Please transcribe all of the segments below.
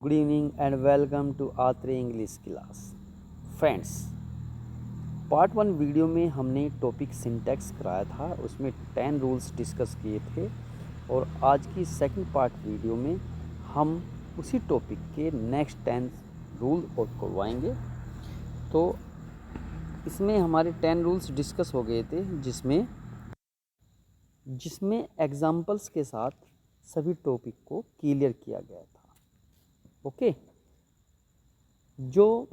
Good evening and welcome to Atre English class. Friends, part 1 video में हमने topic syntax कराया था, उसमें 10 रूल्स डिस्कस किए थे और आज की सेकंड पार्ट वीडियो में हम उसी टॉपिक के नेक्स्ट 10 रूल और करवाएंगे। तो इसमें हमारे 10 रूल्स डिस्कस हो गए थे जिसमें एग्जाम्पल्स के साथ सभी टॉपिक को क्लियर किया गया था। ओके, जो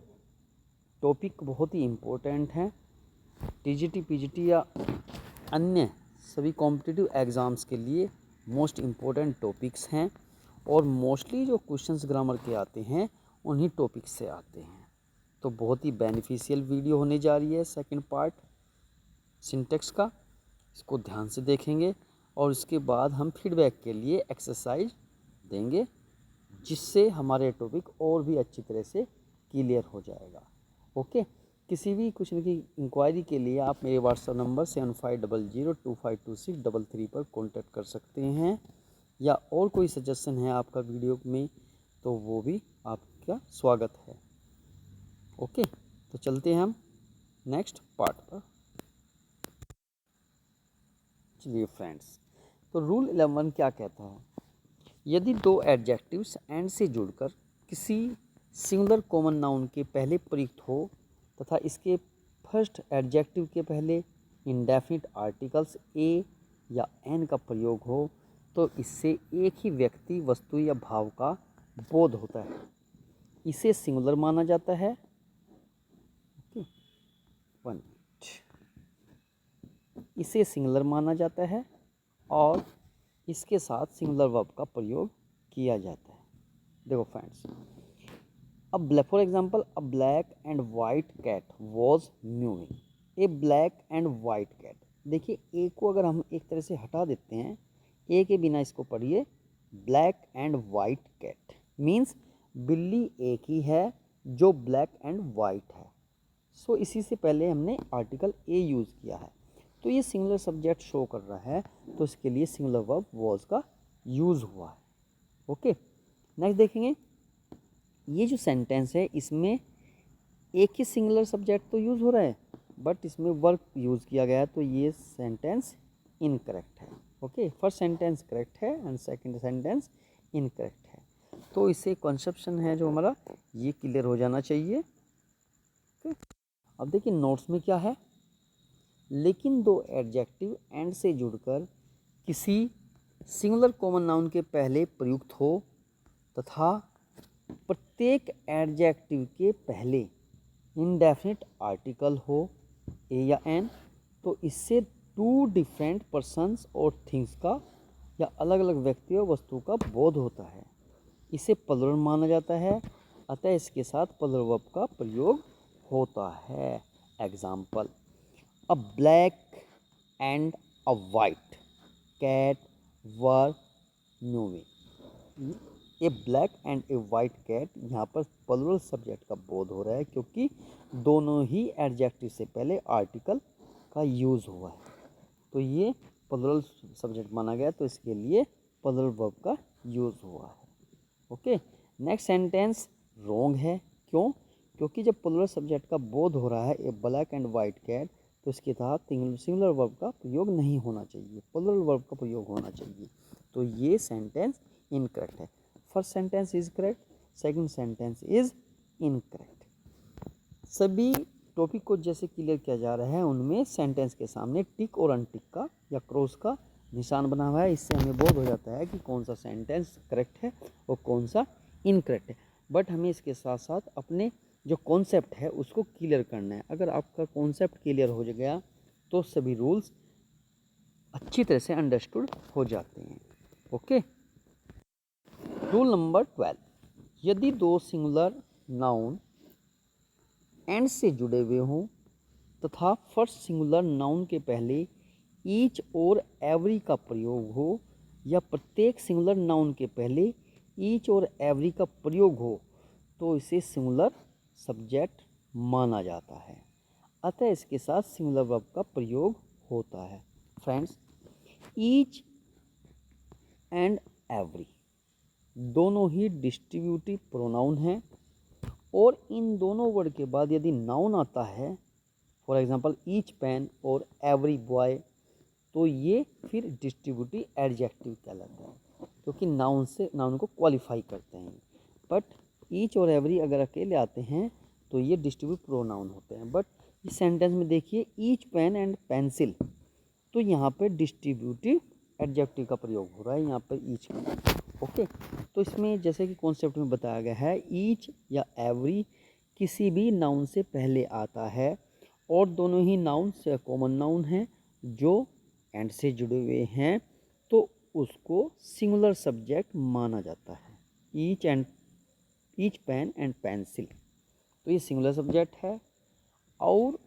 टॉपिक बहुत ही इम्पोर्टेंट हैं, टीजीटी पीजीटी या अन्य सभी कॉम्पिटिटिव एग्ज़ाम्स के लिए मोस्ट इम्पोर्टेंट टॉपिक्स हैं और मोस्टली जो क्वेश्चंस ग्रामर के आते हैं उन्हीं टॉपिक्स से आते हैं। तो बहुत ही बेनिफिशियल वीडियो होने जा रही है सेकंड पार्ट सिंटैक्स का। इसको ध्यान से देखेंगे और इसके बाद हम फीडबैक के लिए एक्सरसाइज देंगे जिससे हमारे टॉपिक और भी अच्छी तरह से क्लियर हो जाएगा। ओके, किसी भी क्वेश्चन की इंक्वायरी के लिए आप मेरे व्हाट्सएप नंबर 7500252633 पर कांटेक्ट कर सकते हैं, या और कोई सजेशन है आपका वीडियो में तो वो भी आपका स्वागत है। ओके, तो चलते हैं हम नेक्स्ट पार्ट पर। चलिए फ्रेंड्स, तो रूल 11 क्या कहता है? यदि दो एडजेक्टिव्स एंड से जुड़कर किसी सिंगुलर कॉमन नाउन के पहले प्रयुक्त हो तथा इसके फर्स्ट एडजेक्टिव के पहले इंडेफिनिट आर्टिकल्स ए या एन का प्रयोग हो तो इससे एक ही व्यक्ति, वस्तु या भाव का बोध होता है। इसे सिंगुलर माना जाता है। Okay, one minute. इसे सिंगुलर माना जाता है और इसके साथ सिंगुलर वर्ब का प्रयोग किया जाता है। देखो फ्रेंड्स, अब for example a black and white cat was mewing. A black and white cat, देखिए ए को अगर हम एक तरह से हटा देते हैं, ए के बिना इसको पढ़िए black and white cat means बिल्ली एक ही है जो ब्लैक एंड वाइट है। सो इसी से पहले हमने आर्टिकल ए यूज़ किया है, तो ये सिंगुलर सब्जेक्ट शो कर रहा है, तो इसके लिए सिंगुलर वर्ब वॉज का यूज़ हुआ है। ओके, नेक्स्ट देखेंगे, ये जो सेंटेंस है इसमें एक ही सिंगुलर सब्जेक्ट तो यूज़ हो रहा है बट इसमें वर्ब यूज़ किया गया है, तो ये सेंटेंस इनकरेक्ट है। ओके, फर्स्ट सेंटेंस करेक्ट है एंड सेकंड सेंटेंस इनकरेक्ट है। तो इससे कॉन्सेप्शन है जो हमारा ये क्लियर हो जाना चाहिए। ओके, अब देखिए नोट्स में क्या है, लेकिन दो एडजेक्टिव एंड से जुड़कर किसी सिंगुलर कॉमन नाउन के पहले प्रयुक्त हो तथा प्रत्येक एडजेक्टिव के पहले इंडेफिनिट आर्टिकल हो ए या एन, तो इससे टू डिफरेंट पर्सन्स और थिंग्स का या अलग अलग व्यक्ति और वस्तु का बोध होता है। इसे प्लुरल माना जाता है, अतः इसके साथ प्लुरल वर्ब का प्रयोग होता है। Example, a black and a white cat were moving. A black and a white cat, यहाँ पर प्लुरल सब्जेक्ट का बोध हो रहा है क्योंकि दोनों ही एडजेक्टिव से पहले आर्टिकल का यूज़ हुआ है, तो ये प्लुरल सब्जेक्ट माना गया, तो इसके लिए प्लुरल वर्ब का यूज़ हुआ है। ओके, नेक्स्ट सेंटेंस रॉन्ग है। क्यों? क्योंकि जब प्लुरल सब्जेक्ट का बोध हो रहा है ए ब्लैक एंड वाइट कैट, तो इसके तहत सिंगुलर वर्ब का प्रयोग नहीं होना चाहिए, प्लुरल वर्ब का प्रयोग होना चाहिए, तो ये सेंटेंस इनकरेक्ट है। First sentence is correct, second sentence is incorrect. सभी टॉपिक को जैसे क्लियर किया जा रहा है उनमें सेंटेंस के सामने टिक और अनटिक का या क्रॉस का निशान बना हुआ है, इससे हमें बोध हो जाता है कि कौन सा सेंटेंस करेक्ट है और कौन सा इनकरेक्ट है। बट हमें इसके साथ साथ अपने जो कॉन्सेप्ट है उसको क्लियर करना है। अगर आपका कॉन्सेप्ट क्लियर हो गया तो सभी रूल्स अच्छी तरह से अंडरस्टूड हो जाते हैं। ओके, रूल नंबर 12, यदि दो सिंगुलर नाउन एंड से जुड़े हुए हों तथा फर्स्ट सिंगुलर नाउन के पहले ईच और एवरी का प्रयोग हो या प्रत्येक सिंगुलर नाउन के पहले ईच और एवरी का प्रयोग हो तो इसे सिंगुलर सब्जेक्ट माना जाता है, अतः इसके साथ सिंगुलर वर्ब का प्रयोग होता है। फ्रेंड्स, ईच एंड एवरी, दोनों ही डिस्ट्रीब्यूटिव प्रोनाउन हैं और इन दोनों वर्ड के बाद यदि नाउन आता है, फॉर एग्जांपल ईच पेन और एवरी बॉय, तो ये फिर डिस्ट्रीब्यूटिव एडजेक्टिव कहलाता है, क्योंकि नाउन को क्वालिफाई करते हैं। बट ईच और एवरी अगर अकेले आते हैं तो ये डिस्ट्रीब्यूटिव प्रोनाउन होते हैं। बट इस सेंटेंस में देखिए ईच पेन एंड पेंसिल, तो यहाँ पे डिस्ट्रीब्यूटिव एडजेक्टिव का प्रयोग हो रहा है यहाँ पर ईच का। ओके, तो इसमें जैसे कि कॉन्सेप्ट में बताया गया है, ईच या एवरी किसी भी नाउन से पहले आता है और दोनों ही नाउन से कॉमन नाउन हैं जो एंड से जुड़े हुए हैं, तो उसको सिंगुलर सब्जेक्ट माना जाता है। ईच पेन एंड पेंसिल, तो ये सिंगुलर सब्जेक्ट है। और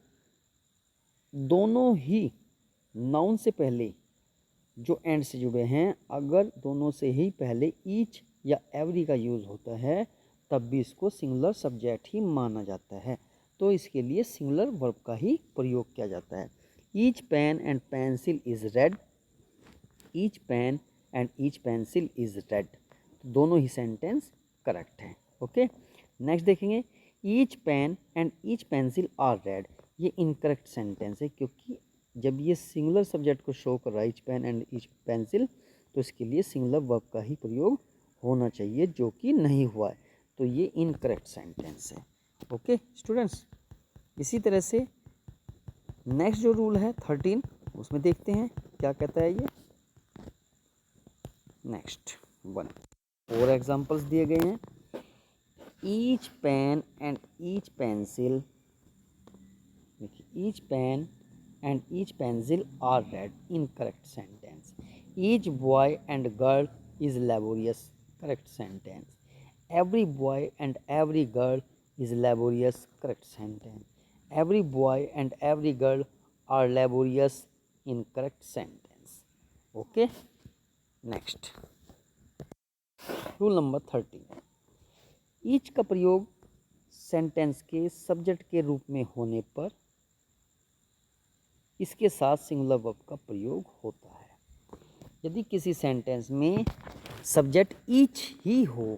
दोनों ही नाउन से पहले जो एंड से जुड़े हैं, अगर दोनों से ही पहले ईच या एवरी का यूज़ होता है तब भी इसको सिंगुलर सब्जेक्ट ही माना जाता है। तो इसके लिए सिंगुलर वर्ब का ही प्रयोग किया जाता है। Each pen and pencil is red, each pen and each pencil is red, दोनों ही सेंटेंस करेक्ट हैं। ओके, नेक्स्ट देखेंगे, each pen and each pencil are red, ये इनकरेक्ट सेंटेंस है, क्योंकि जब ये सिंगुलर सब्जेक्ट को शो कर रहा है each pen and each pencil, तो इसके लिए सिंगुलर वर्ब का ही प्रयोग होना चाहिए, जो कि नहीं हुआ है, तो ये इनकरेक्ट सेंटेंस है। ओके स्टूडेंट्स, इसी तरह से नेक्स्ट जो रूल है 13, उसमें देखते हैं क्या कहता है ये। नेक्स्ट 1 और एग्जांपल्स दिए गए हैं। Each pen and each pencil, देखिए each pen and each pencil are red, incorrect sentence. Each boy and girl is laborious, correct sentence. Every boy and every girl is laborious, correct sentence. Every boy and every girl are laborious, incorrect sentence. Okay, next rule number 13, each का प्रयोग sentence के subject के रूप में होने पर इसके साथ सिंगुलर वर्ब का प्रयोग होता है। यदि किसी सेंटेंस में सब्जेक्ट ईच ही हो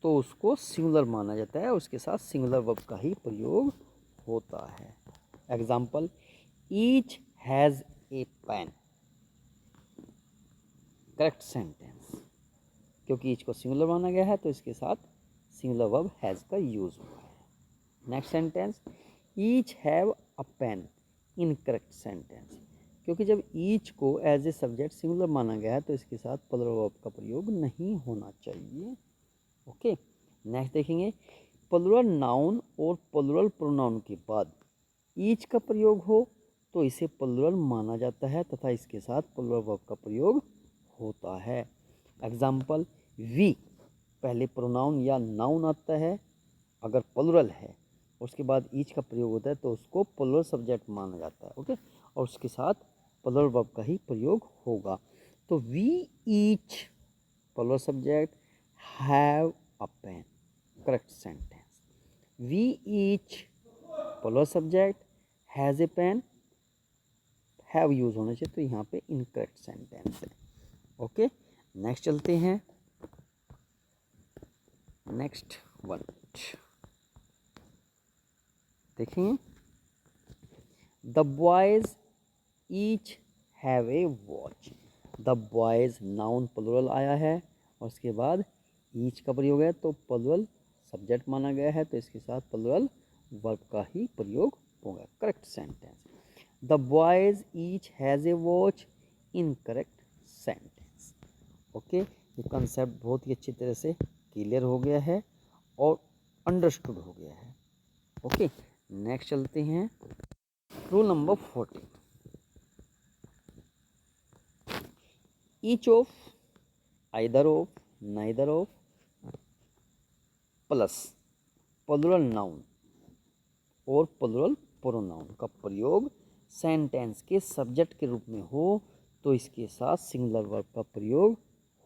तो उसको सिंगुलर माना जाता है, उसके साथ सिंगुलर वर्ब का ही प्रयोग होता है। Example, each has a pen, correct sentence, क्योंकि ईच को सिंगुलर माना गया है तो इसके साथ सिंगुलर वर्ब हैज़ का यूज हुआ है। Next sentence, each have a pen, incorrect sentence, क्योंकि जब ईच को एज ए सब्जेक्ट सिंगुलर माना गया है तो इसके साथ प्लुरल वर्ब का प्रयोग नहीं होना चाहिए। ओके, नेक्स्ट देखेंगे, प्लुरल नाउन और प्लुरल प्रोनाउन के बाद ईच का प्रयोग हो तो इसे प्लुरल माना जाता है तथा इसके साथ प्लुरल वर्ब का प्रयोग होता है। एग्जाम्पल, वी पहले प्रोनाउन या नाउन आता है, अगर प्लुरल है उसके बाद ईच का प्रयोग होता है तो उसको प्लुरल सब्जेक्ट माना जाता है। ओके, और उसके साथ प्लुरल वर्ब का ही प्रयोग होगा। तो we each plural subject, have a pen, correct sentence. We each plural subject, has a pen, have use होना चाहिए, तो यहाँ पे इनकरेक्ट सेंटेंस है। ओके, नेक्स्ट चलते हैं, नेक्स्ट वन देखेंगे, the boys each have a watch, the boys noun plural आया है और उसके बाद ईच का प्रयोग है तो प्लुरल सब्जेक्ट माना गया है तो इसके साथ प्लुरल वर्ब का ही प्रयोग होगा, correct sentence. The boys each has A watch, incorrect sentence. Okay, ये कंसेप्ट बहुत ही अच्छी तरह से क्लियर हो गया है और अंडरस्टूड हो गया है। ओके, नेक्स्ट चलते हैं, rule number 14, each of, either of, neither of plus plural noun और प्लुरल प्रोनाउन का प्रयोग सेंटेंस के सब्जेक्ट के रूप में हो तो इसके साथ सिंगुलर वर्ब का प्रयोग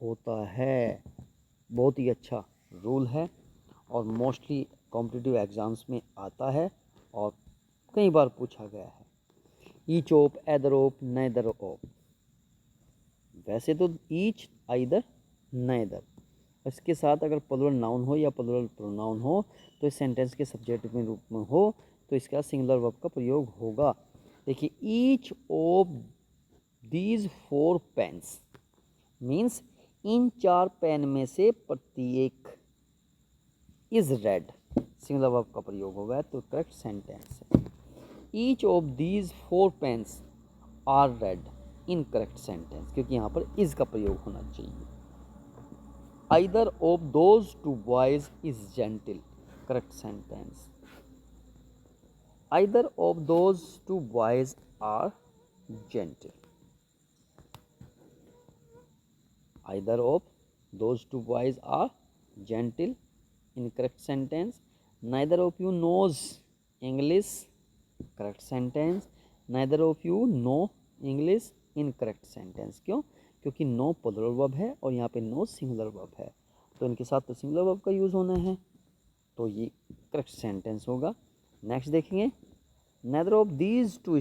होता है। बहुत ही अच्छा रूल है और मोस्टली कॉम्पिटिटिव एग्जाम्स में आता है और कई बार पूछा गया है। Each of, either of, neither of, वैसे तो ईच, आइदर, नाइदर, इसके साथ अगर प्लूरल नाउन हो या प्लूरल प्रोनाउन हो तो इस सेंटेंस के सब्जेक्ट में रूप में हो तो इसका सिंगुलर वर्ब का प्रयोग होगा। देखिए, each of these 4 pens means इन 4 पेन में से प्रत्येक इज रेड, सिंगुलर वर्ब का प्रयोग होगा तो करेक्ट सेंटेंस है। Each of these 4 pens are red, incorrect sentence, क्योंकि यहाँ पर इज का प्रयोग होना चाहिए। Either of those 2 boys is gentle, correct sentence. Either of those 2 boys are gentle. Either of those 2 boys are gentle, incorrect sentence. Neither of you knows English, correct sentence. Neither of you know English, incorrect sentence. क्यों? क्योंकि no plural verb है और यहाँ पे no singular verb है, तो इनके साथ तो singular verb का यूज़ होना है, तो ये correct sentence होगा। नेक्स्ट देखेंगे, neither of these two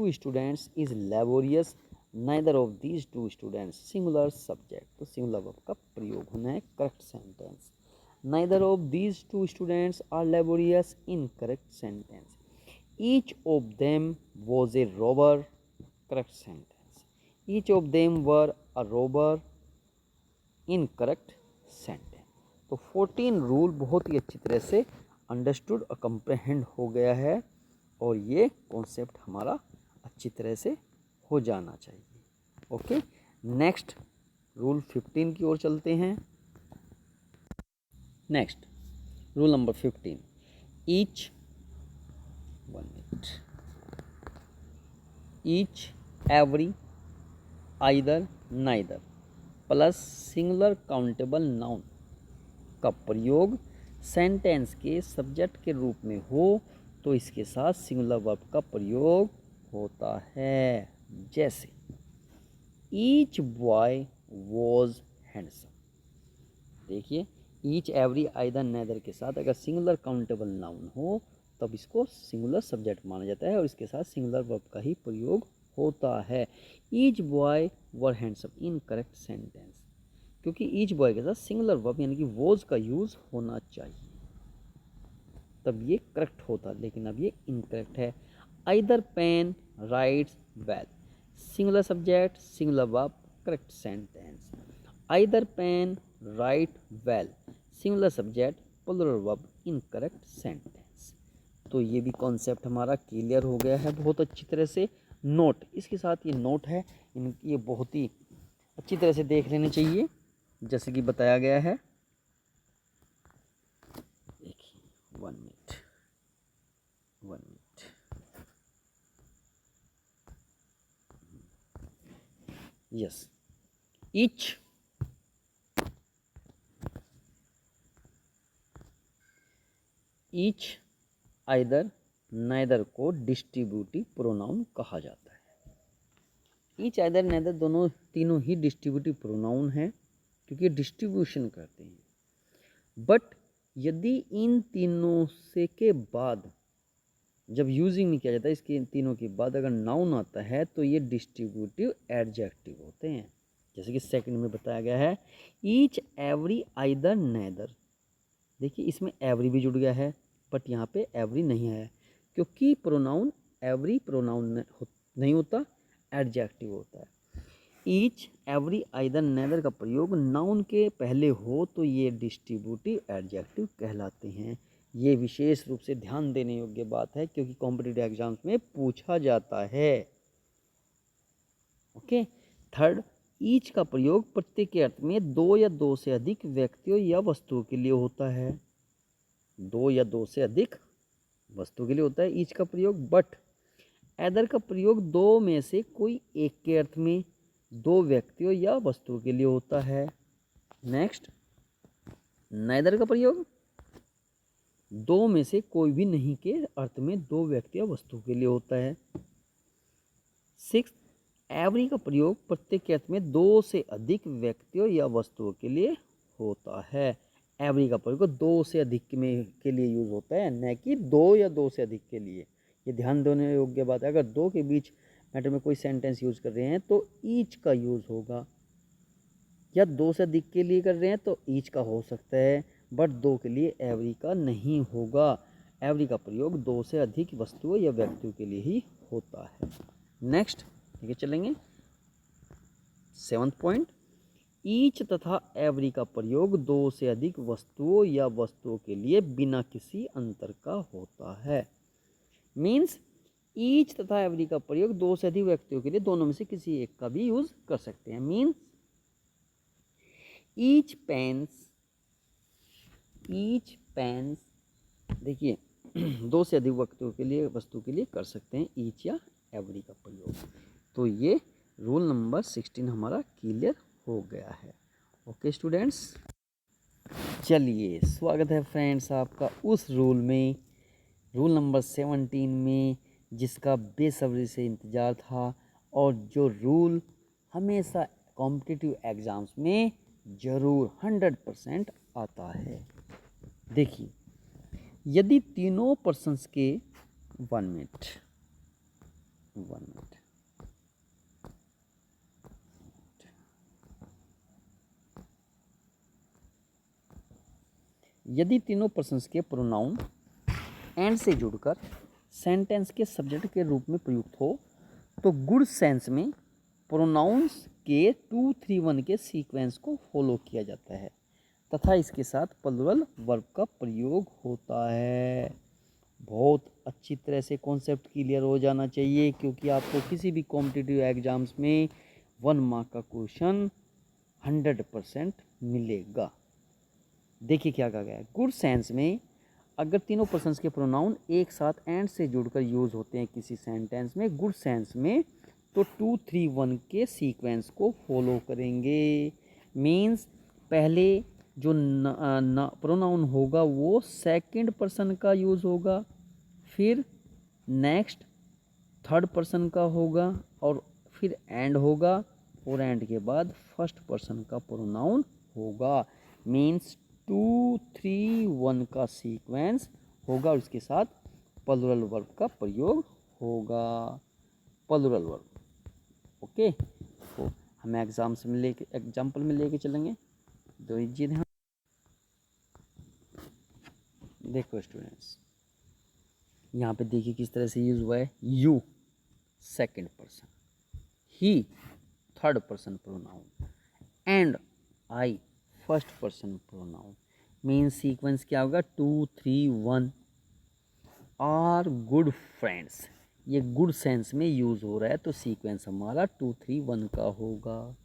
students is laborious, neither of these two students, singular subject, तो सिंगुलर वर्ब का प्रयोग होना है, correct sentence. neither of these two students are laborious, incorrect sentence। each of them was a robber, correct sentence। each of them were a robber, incorrect sentence। तो 14 rule बहुत ही अच्छी तरह से अंडरस्टूड और कंप्रहेंड हो गया है और ये कॉन्सेप्ट हमारा अच्छी तरह से हो जाना चाहिए। ओके, नेक्स्ट रूल 15 की ओर चलते हैं। Next rule number 15, each every either neither plus singular countable noun का प्रयोग सेंटेंस के सब्जेक्ट के रूप में हो तो इसके साथ सिंगुलर वर्ब का प्रयोग होता है। जैसे ईच बॉय वॉज हैंडसम, देखिए ईच एवरी आइदर नेदर के साथ अगर सिंगुलर काउंटेबल नाउन हो तब इसको सिंगुलर सब्जेक्ट माना जाता है और इसके साथ सिंगुलर वर्ब का ही प्रयोग होता है। ईच बॉय वर हैंडसम, इनकरेक्ट सेंटेंस, क्योंकि ईच बॉय के साथ सिंगुलर वर्ब यानी कि वॉज का यूज होना चाहिए तब ये करेक्ट होता, लेकिन अब ये इनकरेक्ट है। Either pen writes well, singular subject singular verb, correct sentence. Either pen write well, singular subject plural verb, incorrect sentence. तो ये भी कॉन्सेप्ट हमारा क्लियर हो गया है बहुत अच्छी तरह से। नोट, इसके साथ ये नोट है, ये बहुत ही अच्छी तरह से देख लेने चाहिए जैसे कि बताया गया है। देखिए 1 minute yes, each either neither को डिस्ट्रीब्यूटिव प्रोनाउन कहा जाता है। ईच आइदर नाइदर दोनों तीनों ही डिस्ट्रीब्यूटिव प्रोनाउन हैं क्योंकि डिस्ट्रीब्यूशन करते हैं। बट यदि इन तीनों से के बाद जब यूजिंग नहीं किया जाता है, इसके तीनों के बाद अगर नाउन आता है तो ये डिस्ट्रीब्यूटिव एडजेक्टिव होते हैं। जैसे कि सेकंड में बताया गया है ईच एवरी आइदर नेदर, देखिए इसमें एवरी भी जुड़ गया है बट यहाँ पे एवरी नहीं है क्योंकि प्रोनाउन एवरी प्रोनाउन नहीं होता, एडजेक्टिव होता है। ईच एवरी आइदर नेदर का प्रयोग नाउन के पहले हो तो ये डिस्ट्रीब्यूटिव एडजेक्टिव कहलाते हैं। ये विशेष रूप से ध्यान देने योग्य बात है क्योंकि कॉम्पिटिटिव एग्जाम्स में पूछा जाता है। ओके, थर्ड, ईच का प्रयोग प्रत्येक के अर्थ में दो या दो से अधिक व्यक्तियों या वस्तुओं के लिए होता है। दो या दो से अधिक वस्तु के लिए होता है ईच का प्रयोग। बट एदर का प्रयोग दो में से कोई एक के अर्थ में दो व्यक्तियों या वस्तुओं के लिए होता है। नेक्स्ट, नाइदर का प्रयोग दो में से कोई भी नहीं के अर्थ में दो व्यक्ति या वस्तु के लिए होता है। सिक्स, एवरी का प्रयोग प्रत्येक के अर्थ में दो से अधिक व्यक्तियों या वस्तुओं के लिए होता है। एवरी का प्रयोग दो से अधिक में के लिए यूज होता है, न कि दो या दो से अधिक के लिए। ये ध्यान देने योग्य बात है। अगर दो के बीच मैटर में कोई सेंटेंस यूज कर रहे हैं तो ईच का यूज होगा। या 2 से अधिक के लिए कर रहे हैं तो ईच का हो सकता है, बट 2 के लिए एवरी का नहीं होगा। एवरी का प्रयोग 2 से अधिक वस्तुओं या व्यक्तियों के लिए ही होता है। नेक्स्ट ठीक है, चलेंगे 7th पॉइंट। ईच तथा एवरी का प्रयोग 2 से अधिक वस्तुओं या वस्तुओं के लिए बिना किसी अंतर का होता है। मीन्स ईच तथा एवरी का प्रयोग 2 से अधिक व्यक्तियों के लिए दोनों में से किसी एक का भी यूज कर सकते हैं। मीन्स ईच पेन्स देखिए 2 से अधिक व्यक्तियों के लिए वस्तु के लिए कर सकते हैं ईच या एवरी का प्रयोग। तो ये रूल नंबर 16 हमारा क्लियर हो गया है। ओके स्टूडेंट्स, चलिए स्वागत है फ्रेंड्स आपका उस रूल में, रूल नंबर 17 में, जिसका बेसब्री से इंतज़ार था और जो रूल हमेशा कॉम्पिटिटिव एग्ज़ाम्स में ज़रूर 100% आता है। देखिए, यदि तीनों पर्सन्स के 1 मिनट यदि तीनों पर्सन्स के प्रोनाउन एंड से जुड़कर सेंटेंस के सब्जेक्ट के रूप में प्रयुक्त हो तो गुड सेंस में प्रोनाउंस के 2, 3, 1 के सीक्वेंस को फॉलो किया जाता है तथा इसके साथ प्लूरल वर्ब का प्रयोग होता है। बहुत अच्छी तरह से कॉन्सेप्ट क्लियर हो जाना चाहिए, क्योंकि आपको किसी भी कॉम्पिटिटिव एग्जाम्स में 1 मार्क का क्वेश्चन 100% मिलेगा। देखिए क्या कहा गया है, गुड सेंस में अगर तीनों पर्सन्स के प्रोनाउन एक साथ एंड से जुड़कर यूज होते हैं किसी सेंटेंस में गुड सेंस में, तो 2, 3, 1 के सीक्वेंस को फॉलो करेंगे। मीन्स पहले जो प्रोनाउन होगा वो सेकंड पर्सन का यूज होगा, फिर नेक्स्ट थर्ड पर्सन का होगा और फिर एंड होगा, और एंड के बाद फर्स्ट पर्सन का प्रोनाउन होगा। मीन्स 2, 3, 1 का सीक्वेंस होगा और इसके साथ प्लूरल वर्ब का प्रयोग होगा। प्लूरल वर्ब ओके, तो हमें एग्जाम्पल में लेके चलेंगे। दीजिए ध्यान, देखो स्टूडेंट्स यहाँ पे देखिए किस तरह से यूज हुआ है। You second person, he third person pronoun and I first person pronoun. Mean sequence क्या होगा 2, 3, 1 आर गुड फ्रेंड्स। ये गुड सेंस में यूज हो रहा है तो सीक्वेंस हमारा 2, 3, 1 का होगा।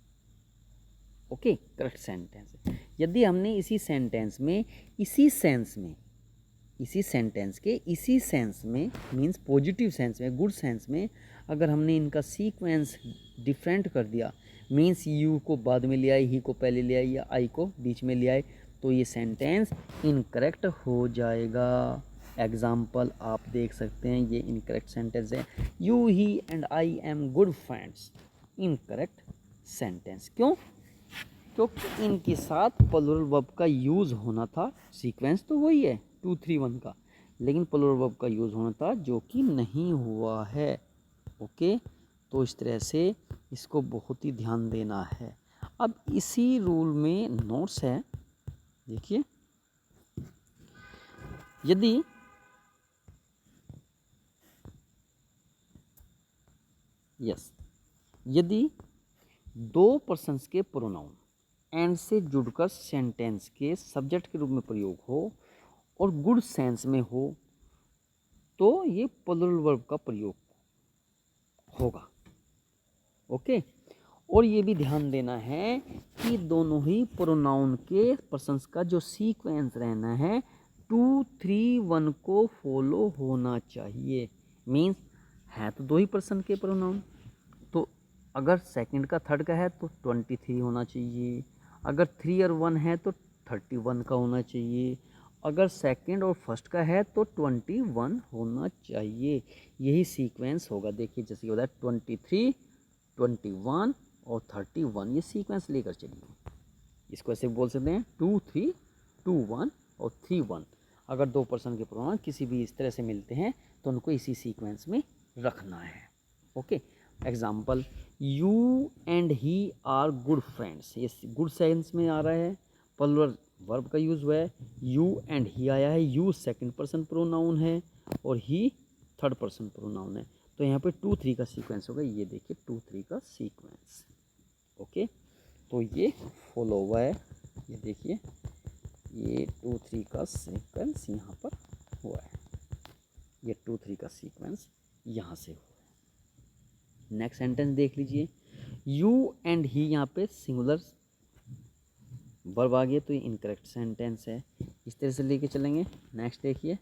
ओके, करेक्ट सेंटेंस है। यदि हमने इसी सेंटेंस में मीन्स पॉजिटिव सेंस में, गुड सेंस में अगर हमने इनका सीक्वेंस डिफरेंट कर दिया, मीन्स यू को बाद में ले आए, ही को पहले ले आए या आई को बीच में ले आए, तो ये सेंटेंस इनकरेक्ट हो जाएगा। एग्जाम्पल आप देख सकते हैं, ये इनकरेक्ट सेंटेंस है। You, he and I am good friends, incorrect sentence. क्यों? क्योंकि इनके साथ प्लूरल वर्ब का यूज़ होना था। सीक्वेंस तो वही है 2, 3, 1 का, लेकिन प्लूरल वर्ब का यूज़ होना था जो कि नहीं हुआ है। ओके, तो इस तरह से इसको बहुत ही ध्यान देना है। अब इसी रूल में नोट्स है, देखिए यदि 2 पर्सन्स के प्रोनाउन एंड से जुड़कर सेंटेंस के सब्जेक्ट के रूप में प्रयोग हो और गुड सेंस में हो तो ये प्लूरल वर्ब का प्रयोग होगा। ओके, और ये भी ध्यान देना है कि दोनों ही प्रोनाउन के पर्सन्स का जो सीक्वेंस रहना है 2, 3, 1 को फॉलो होना चाहिए। मीन्स है तो 2 ही पर्सन के प्रोनाउन, तो अगर सेकंड का थर्ड का है तो 23 होना चाहिए, अगर 3 और 1 है तो 31 का होना चाहिए, अगर सेकंड और फर्स्ट का है तो 21 होना चाहिए। यही सीक्वेंस होगा। देखिए जैसे होता है 23, 21 और 31, ये सीक्वेंस लेकर चलिए। इसको ऐसे बोल सकते हैं 2, 3, 2, 1 और 3, 1। अगर 2 पर्सन के प्रोनाउन किसी भी इस तरह से मिलते हैं तो उनको इसी सीक्वेंस में रखना है। Okay, example, you and he are good friends, ये गुड सेंस में आ रहा है, प्लूरल वर्ब का यूज़ हुआ है। यू एंड ही आया है, यू सेकंड पर्सन प्रोनाउन है और ही थर्ड पर्सन प्रोनाउन है। तो यहाँ पे 2 3 का सीक्वेंस होगा, ये देखिए 2 3 का सीक्वेंस। ओके, तो ये फॉलो हुआ है, ये देखिए ये 2 3 का सीक्वेंस यहाँ पर हुआ है, ये 2 3 का सीक्वेंस यहाँ से हुआ है। नेक्स्ट सेंटेंस देख लीजिए, यू एंड ही, यहाँ पे सिंगुलर वर्ब आ गया तो ये इनकरेक्ट सेंटेंस है। इस तरह से लेके चलेंगे। नेक्स्ट देखिए,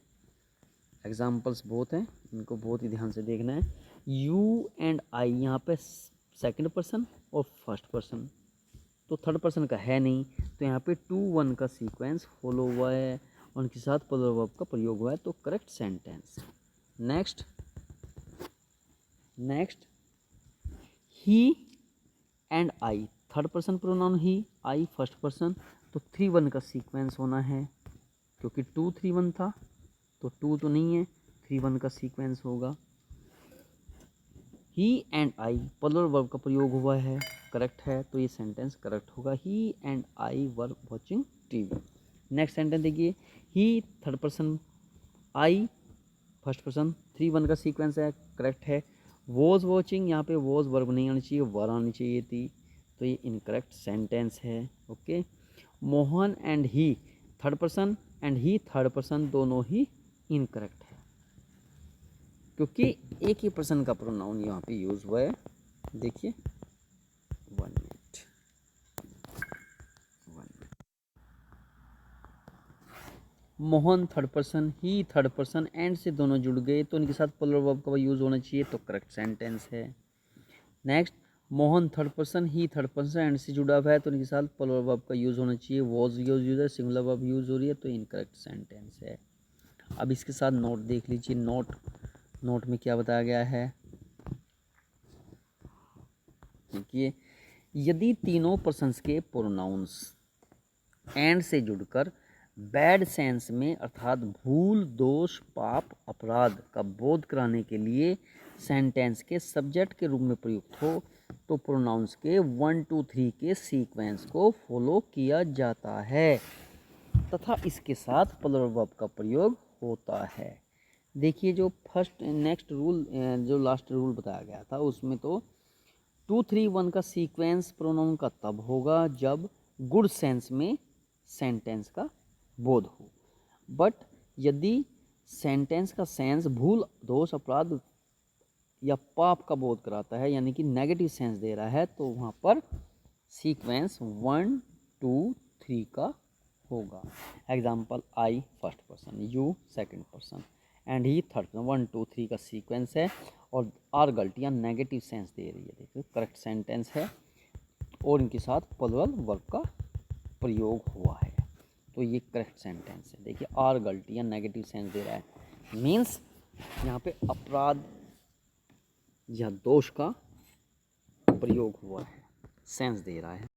एग्जाम्पल्स बहुत हैं, इनको बहुत ही ध्यान से देखना है। यू एंड आई, यहाँ पे सेकंड पर्सन और फर्स्ट पर्सन, तो थर्ड पर्सन का है नहीं, तो यहाँ पे 2 1 का सीक्वेंस फॉलो हुआ है, उनके साथ प्लूरल वर्ब का प्रयोग हुआ है, तो correct sentence. Next he and I, third person pronoun he, I first person, तो 3 1 का सीक्वेंस होना है, क्योंकि 2 3 1 था तो 2 तो नहीं है, 3 1 का सीक्वेंस होगा। He and I, plural verb का प्रयोग हुआ है, करेक्ट है, तो ये सेंटेंस करेक्ट होगा। He and I were watching TV. Next sentence देखिए, he third person, I first person, 3 1 का सीक्वेंस है, करेक्ट है। वॉज वॉचिंग, यहाँ पे वॉज वर्ब नहीं आनी चाहिए, वर आनी चाहिए थी, तो ये इनकरेक्ट सेंटेंस है। Okay, Mohan and he third person and he third person, दोनों ही इनकरेक्ट है, क्योंकि एक ही पर्सन का प्रोनाउन यहाँ पे यूज हुआ है। देखिए 1 minute, Mohan third person, he third person, and से दोनों जुड़ गए तो उनके साथ प्लूरल वर्ब का यूज होना चाहिए, तो करेक्ट सेंटेंस है। Next, Mohan third person, he third person, and से जुड़ा हुआ है तो उनके साथ प्लूरल वर्ब का यूज होना चाहिए, वॉज यूज है, सिंगुलर वर्ब यूज हो रही है, तो इनकरेक्ट सेंटेंस है। अब इसके साथ नोट देख लीजिए, नोट में क्या बताया गया है। देखिए, यदि तीनों पर्सन्स के प्रोनाउंस एंड से जुड़कर बैड सेंस में अर्थात भूल, दोष, पाप, अपराध का बोध कराने के लिए सेंटेंस के सब्जेक्ट के रूप में प्रयुक्त हो तो प्रोनाउंस के 1 2 3 के सीक्वेंस को फॉलो किया जाता है तथा इसके साथ प्लूरल वर्ब का प्रयोग होता है। देखिए, जो फर्स्ट नेक्स्ट रूल, जो लास्ट रूल बताया गया था उसमें तो 2 3 1 का सीक्वेंस प्रोनाउन का तब होगा जब गुड सेंस में सेंटेंस का बोध हो, बट यदि सेंटेंस का सेंस भूल, दोष, अपराध या पाप का बोध कराता है, यानी कि नेगेटिव सेंस दे रहा है, तो वहाँ पर सीक्वेंस 1 2 3 का होगा। Example, I first person, you second person and he third person, 1 2 3 का सीक्वेंस है और आर गलतियाँ नेगेटिव सेंस दे रही है। देखिए करेक्ट सेंटेंस है और इनके साथ प्लूरल वर्ब का प्रयोग हुआ है, तो ये करेक्ट सेंटेंस है। देखिए, आर गलतियाँ नेगेटिव सेंस दे रहा है, मीन्स यहाँ पे अपराध या दोष का प्रयोग हुआ है, सेंस दे रहा है।